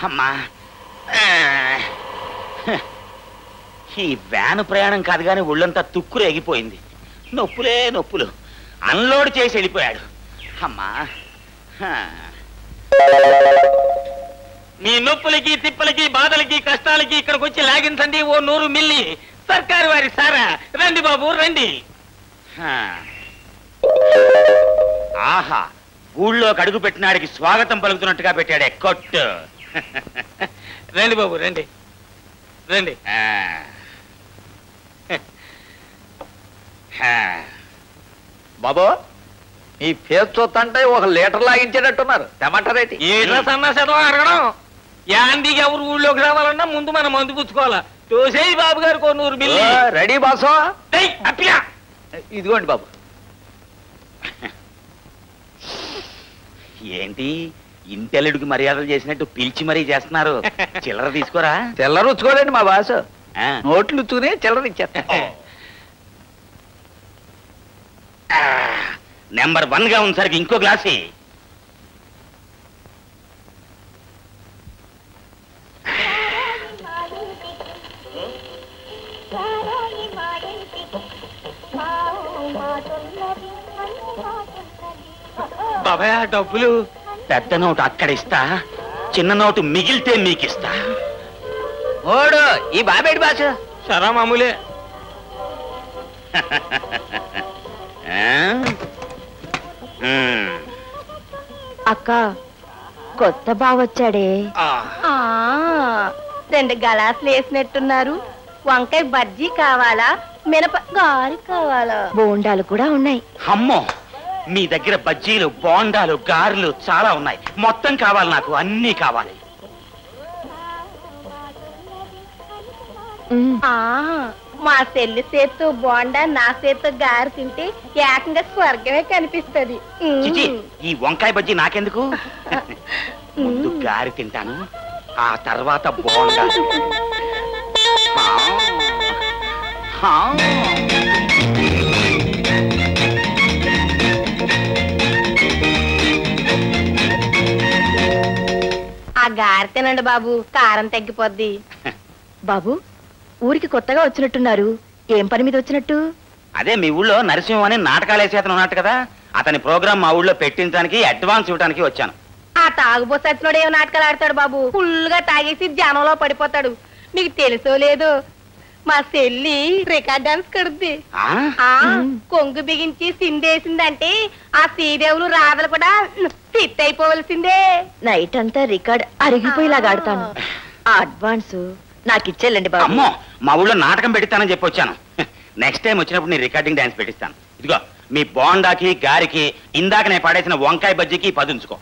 అమ్మా ఈ వ్యాను ప్రయాణం కాదు కానీ ఒళ్ళంతా తుక్కురు ఎగిపోయింది. నొప్పులే నొప్పులు. అన్లోడ్ చేసి వెళ్ళిపోయాడు. అమ్మా మీ నొప్పులకి తిప్పలకి బాధలకి కష్టాలకి ఇక్కడికి వచ్చి లాగించండి ఓ 100 మిల్లీ సర్కారు వారి సారా. రండి బాబు రండి. ఆహా ఊళ్ళో కడుగు పెట్టినాడికి స్వాగతం పలుకుతున్నట్టుగా పెట్టాడే కొట్టు. రండి బాబు రండి రండి. బాబు ఈ ఫేస్ చూస్తుంటే 1 లీటర్ లాగించేటట్టున్నారు. టమాటారేటి ఏదో సన్నాశతం అడగడం. యాండికి ఎవరు ఊళ్ళోకి రావాలన్నా ముందు మనం మందు పుచ్చుకోవాలా. తోసేయి బాబు గారు 100 మిల్లీ. రెడీ బాసో. అప్పియా ఇదిగోండి బాబు. ఏంటి ఇంటెల్లుడికి మర్యాదలు చేసినట్టు పిలిచి మరీ చేస్తున్నారు. చిల్లర తీసుకోరా. చిల్లర ఉచ్చుకోలేండి మా బాసు. నోట్లు ఉచ్చుకుని చిల్లర ఇచ్చేస్తా. నెంబర్ 1 గా ఉంది సరికి ఇంకో గ్లాసి. బాబాయ్ డబ్బులు పెద్ద నోటు అక్కడ ఇస్తా, చిన్న నోటు మిగిలితే మీకిస్తా. ఓడు ఈ బాబేడి బాసు. సరా మామూలే. అక్క కొత్త బావొచ్చాడే. 2 గలాసులు వేసినట్టున్నారు. వంకాయ బజ్జీ కావాలా, మినప గారి కావాలా? బోండాలు కూడా ఉన్నాయి. అమ్మో మీ దగ్గర బజ్జీలు బోండాలు గారెలు చాలా ఉన్నాయి. మొత్తం కావాలి నాకు, అన్నీ కావాలి. మా చెల్లి చేత్తో బోండా, నా చేత్తో గారి తింటే ఏకంగా స్వర్గమే కనిపిస్తుంది. ఈ వంకాయ బజ్జీ నాకెందుకు? ముందు గారి తింటాను, ఆ తర్వాత బోండా. ఆ గారి తినండి బాబు, కారం తగ్గిపోద్ది. బాబు ఊరికి కొత్తగా వచ్చినట్టున్నారు. ఏం పని మీద వచ్చినట్టు? అదే మీ ఊళ్ళో నరసింహం అని నాటకాలు వేసేతను ఉన్నట్టు కదా, అతని ప్రోగ్రామ్ మా ఊళ్ళో పెట్టించడానికి అడ్వాన్స్ ఇవ్వడానికి వచ్చాను. ఆ తాగుబోసచ్చినోడు ఏం నాటకాలు ఆడతాడు బాబు. ఫుల్ గా తాగేసి జనంలో పడిపోతాడు. మీకు తెలుసో లేదో మా చెల్లి రికార్డ్ డాన్స్ కడుద్ది. కొంగు బిగించి సిందేసిందంటే ఆ శ్రీదేవులు రాధలు కూడా ఫిట్ అయిపోవలసిందే. నైట్ అంతా రికార్డ్ అరిగిపోయేలాగా ఆడతాను. అడ్వాన్స్ నాకు ఇచ్చేళ్ళండి బాబు. అమ్మో మా ఊళ్ళో నాటకం పెట్టిస్తానని చెప్పి వచ్చాను. నెక్స్ట్ టైం వచ్చినప్పుడు నేను రికార్డింగ్ డాన్స్ పెట్టిస్తాను. ఇదిగో మీ బోండాకి గారికి ఇందాక నేను పడేసిన వంకాయ బజ్జీకి 10 ఉంచుకో.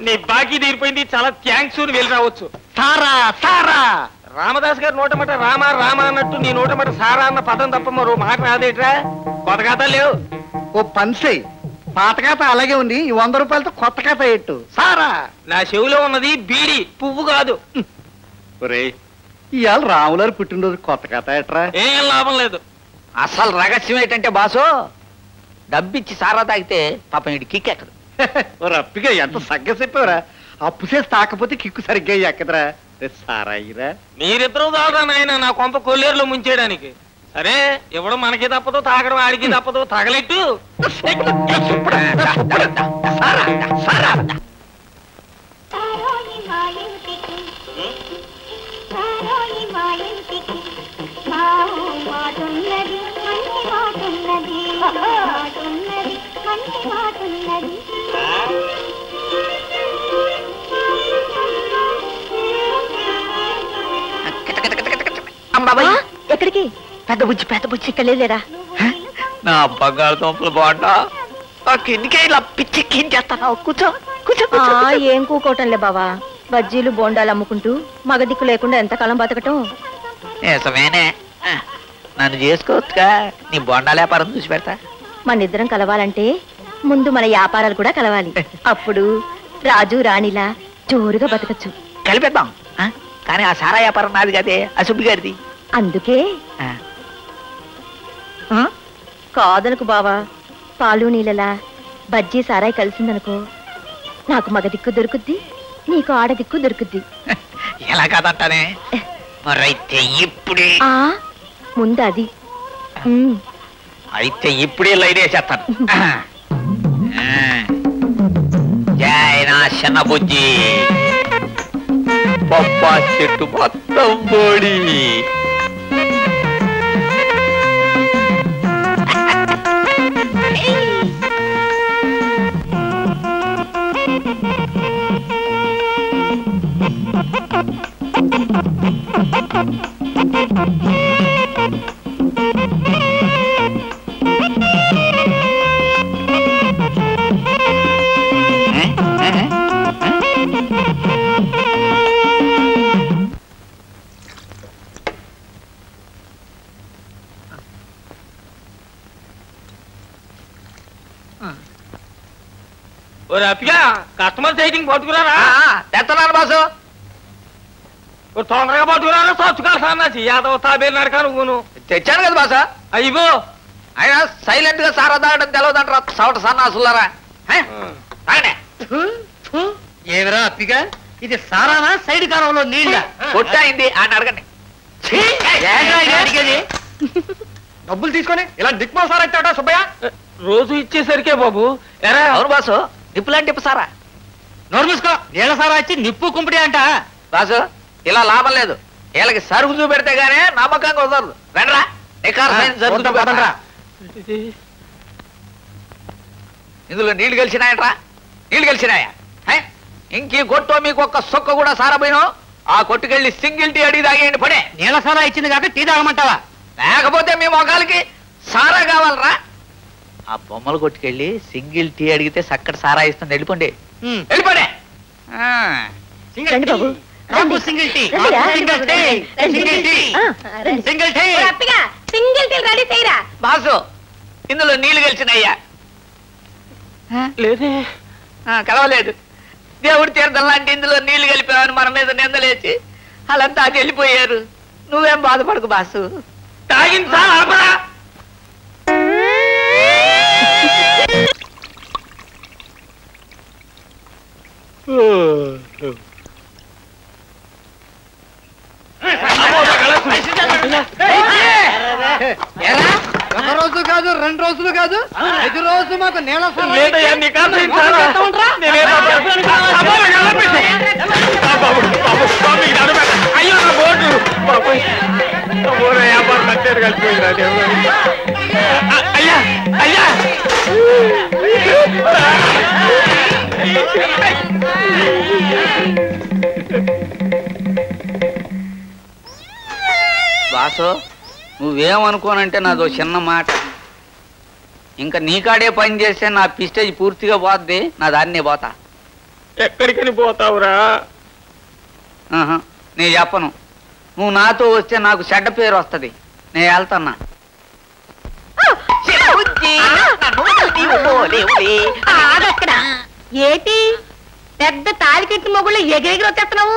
నీ బాకీ తీరిపోయింది, చాలా థ్యాంక్స్. వెళ్ళి రావచ్చు. సారా సారా రామదాస్ గారి నోటమాట రామ రామ అన్నట్టు నీ నోటమాట సారా అన్న పదం తప్ప మరో మాట రాదేట్రా? కొత్త ఖాతాలు లేవు. ఓ పన్సై పాత ఖాతా అలాగే ఉంది. ఈ 100 రూపాయలతో కొత్త ఖాతా ఎట్టు. సారా నా చెవిలో ఉన్నది బీడి, పువ్వు కాదు. ఇవాళ రాములారు పుట్టినరోజు కొత్త ఖాతా ఎట్రా? ఏం లాభం లేదు. అసలు రహస్యం ఏంటంటే బాసు, డబ్బిచ్చి సారా తాగితే పాపం ఇటు కిక్ ఎక్కదు. రప్పిగా ఎంత సగ్గా చెప్పావురా. అప్పు చేసి తాకపోతే కిక్కు సరిగ్గా ఎక్కదరా. సారా అయ్యిరా. మీరిద్దరూ తాగరా నాయన నా కొంప కొల్లేరులో ముంచేయడానికి. సరే ఇవ్వడం మనకి తప్పదు, తాగడం ఆడికి తప్పదు. తగలెట్టు. ఎక్కడికి? పెద్ద బుజ్జి ఇక్కడ లేరా? నా బంగాళదుంపలు బాగుంటా. కిందికే ఇలా పిచ్చెక్కించేస్తాను. కూర్చో కూర్చో. ఏం కూకోవటంలే బావా. బజ్జీలు బోండాలు అమ్ముకుంటూ మగదిక్కు లేకుండా ఎంతకాలం బతకటం? నిజమేనే, నన్ను చేసుకోవచ్చుగా. నీ బొండాల వ్యాపారం చూసి పెడతా. మనిద్దరం కలవాలంటే ముందు మన వ్యాపారాలు కూడా కలవాలి. అప్పుడు రాజు రాణిలా జోరుగా బతకచ్చు. కలిపేద్దాం. కానీ ఆ సారా వ్యాపారం నాది కదే, అసుబ్బి గారిది. అందుకే కాదనుకు బావా. పాలు నీళ్ళలా బజ్జీ సారాయి కలిసిందనుకో, నాకు మగ దిక్కు దొరుకుద్ది, నీకు ఆడ దిక్కు దొరుకుద్ది. ఎలా కాదంటానే? మరైతే ఇప్పుడే ముందు అది. అయితే ఇప్పుడే లైన్ వేసేస్తాను. జై నా చిన్న బుజ్జి, పప్పా చెట్టు మొత్తం బోడి. కస్టమర్ సైటింగ్ పట్టుకురారా? తెస్తున్నాను బాసు. తొందరగా పట్టుకురారా, సచ్చుకాలి సన్నాసి యాదవ తాబేలు నడక నువ్వును. తెచ్చాను కదా బాసా. అయ్యో అయినా సైలెంట్ గా సారా తాగడం తెలవదంటారా సవట సన్నాసులారా. ఏమిరా అప్పిగా, ఇది సారానా సైడ్ కాలంలో నీళ్ళ? కొట్టయింది అని అడగండి. డబ్బులు తీసుకొని ఇలా దిక్మా సారా ఇచ్చాడా సుబ్బయ్య? రోజు ఇచ్చేసరికే బాబు. ఎరా అవును బాసు, నిప్పులాంటి నిప్పు సారా. నోరు మూసుకో. నీళ్ళ సారా ఇచ్చి నిప్పు కుంపిడి అంట. బాసు ఇలా లాభం లేదు. వీళ్ళకి సరుకు చూపెడితే గానే నమ్మకంగా కుదరదు. రండ్రా పదండ్రా. ఇందులో నీళ్లు కలిసినాయట్రా? నీళ్లు కలిసినాయా? ఇంకీ కొట్టు మీకు ఒక్క సొక్క కూడా సారపోయినా ఆ కొట్టుకెళ్ళి సింగిల్ టీ అడిగి తాగేయండి పడే. నీళ్ళ సారా ఇచ్చింది కాబట్టి టీ తాగమంటావా? లేకపోతే మీ మొఖాలకి సారా కావాలరా? ఆ బొమ్మలు కొట్టుకెళ్ళి సింగిల్ టీ అడిగితే చక్కటి సారా ఇస్తుంది. వెళ్ళిపోండి, వెళ్ళిపోండి. రండి బాబు, single tea, single tea ready చేయరా. బాసు ఇందులో నీళ్లు కలిసినయ్యా? లేదే. కలవలేదు. దేవుడి తీర్థం లాంటి ఇందులో నీళ్లు కలిపావని మన మీద నిందలేసి వాళ్ళంతా అది వెళ్ళిపోయారు. నువ్వేం బాధపడకు బాసు. తాగింది సార్ ఆపరా. ఒక రోజు కాదు, 2 రోజులు కాదు, 5 రోజులు మాకు నీళ్ళ సారా. లేదయ్యా, నీ కాదు అయ్యో నా బోర్డు వ్యాపారం కట్టారు కలిసిపోయిందా? అయ్యా అయ్యా బాసు నువ్వేమనుకోనంటే నాదో చిన్న మాట. ఇంకా నీకాడే పని చేస్తే నా పిస్టేజ్ పూర్తిగా పోద్ది. నా దాన్నే పోతా. ఎక్కడికని పోతావురా? నేను చెప్పను. నువ్వు నాతో వస్తే నాకు చెడ్డ పేరు వస్తుంది. నేను వెళ్తున్నా. ఏటి పెద్ద తాలికెట్టి మొగుళ్ళు ఎగిరెగిరి వచ్చేస్తున్నావు?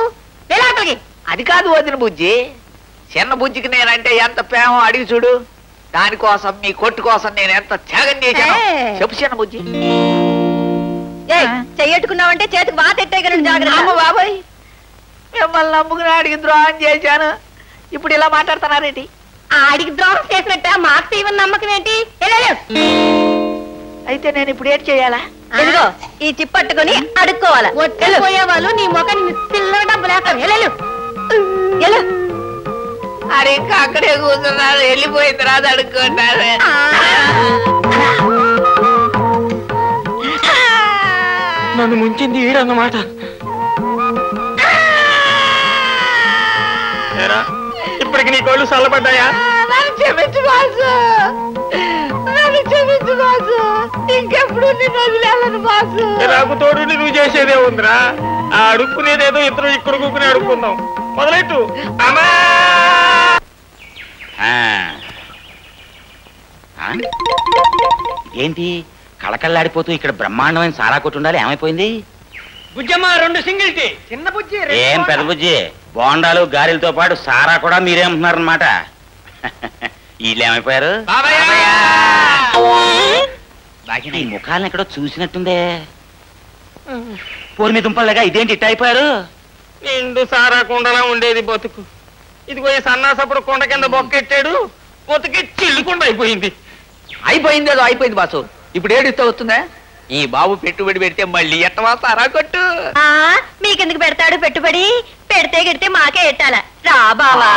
అది కాదు వదిన బుజ్జి, చిన్న బుజ్జికి నేనంటే ఎంత ప్రేమో అడిగి చూడు. దానికోసం మీ కొట్టు కోసం నేను ఎంత త్యాగం చేశాను చెప్పు చిన్న బుజ్జి. చెయ్యట్టుకున్నావంటే చేతికి వాత ఎట్టేయగలను. అమ్మ బాబాయ్, మిమ్మల్ని నమ్ముకుని ఆడికి ద్రోహం చేశాను. ఇప్పుడు ఇలా మాట్లాడుతున్నారేంటి? ఆడికి ద్రోహం చేసినట్ట మాకు ఇవ్వని నమ్మకం ఏంటి? అయితే నేను ఇప్పుడు ఏంటి చేయాలా? ఇదిగో ఈ చిప్పట్టుకుని అడుక్కోవాలా. పోయే వాళ్ళు నీ మొఖాన్ని పిల్లల డబ్బు లేస్తారు. అది ఇంకా అక్కడే కూర్చున్నారు. వెళ్ళిపోయిన తర్వాత అడుక్కుంటారు. నన్ను ముంచింది ఈడన్నమాట. ఇప్పటికి నీ కోళ్ళు చల్లబడ్డాయా? క్షమించు బాసు, నన్ను క్షమించు బాసు. ఇంకెప్పుడు నేను వదిలేను బాసు. నాకు తోడు నువ్వు చేసేదే ఉందిరా. ఆ అడుక్కునేదేదో ఇద్దరు ఇక్కడ కూకుని అడుక్కుందాం. మొదలెట్టు. అమ్మా ఏంటి కళకళ్ళాడిపోతూ ఇక్కడ బ్రహ్మాండమైన సారా కొట్టు ఉండాలి. ఏమైపోయింది? బుజ్జమ్మ 2 సింగిల్ టీ. చిన్న బుజ్జి ఏం పెద్ద బుజ్జి, బోండాలు గారెలతో పాటు సారా కూడా మీరేమంటున్నారనమాట. వీళ్ళు ఏమైపోయారు? ఈ ముఖాలను ఎక్కడో చూసినట్టుందే. పోరు మీ దుంపలుగా ఇదేంటి ఇట్ట అయిపోయారు? నిండు సారా కుండలా ఉండేది బతుకు. ఇదిగో ఈ సన్నాసప్పుడు కొండ కింద బొక్కెట్టాడు, బతుకి చిల్లుకుండా అయిపోయింది. అయిపోయిందేదో అయిపోయింది బాసు. ఇప్పుడు ఏడిస్తే వస్తుందా? ఈ బాబు పెట్టుబడి పెడితే మళ్ళీ ఎట్టవా సారా కొట్టు. మీకెందుకు పెడతాడు పెట్టుబడి? పెడితే గిడితే మాకే ఎట్టాల రా బావా.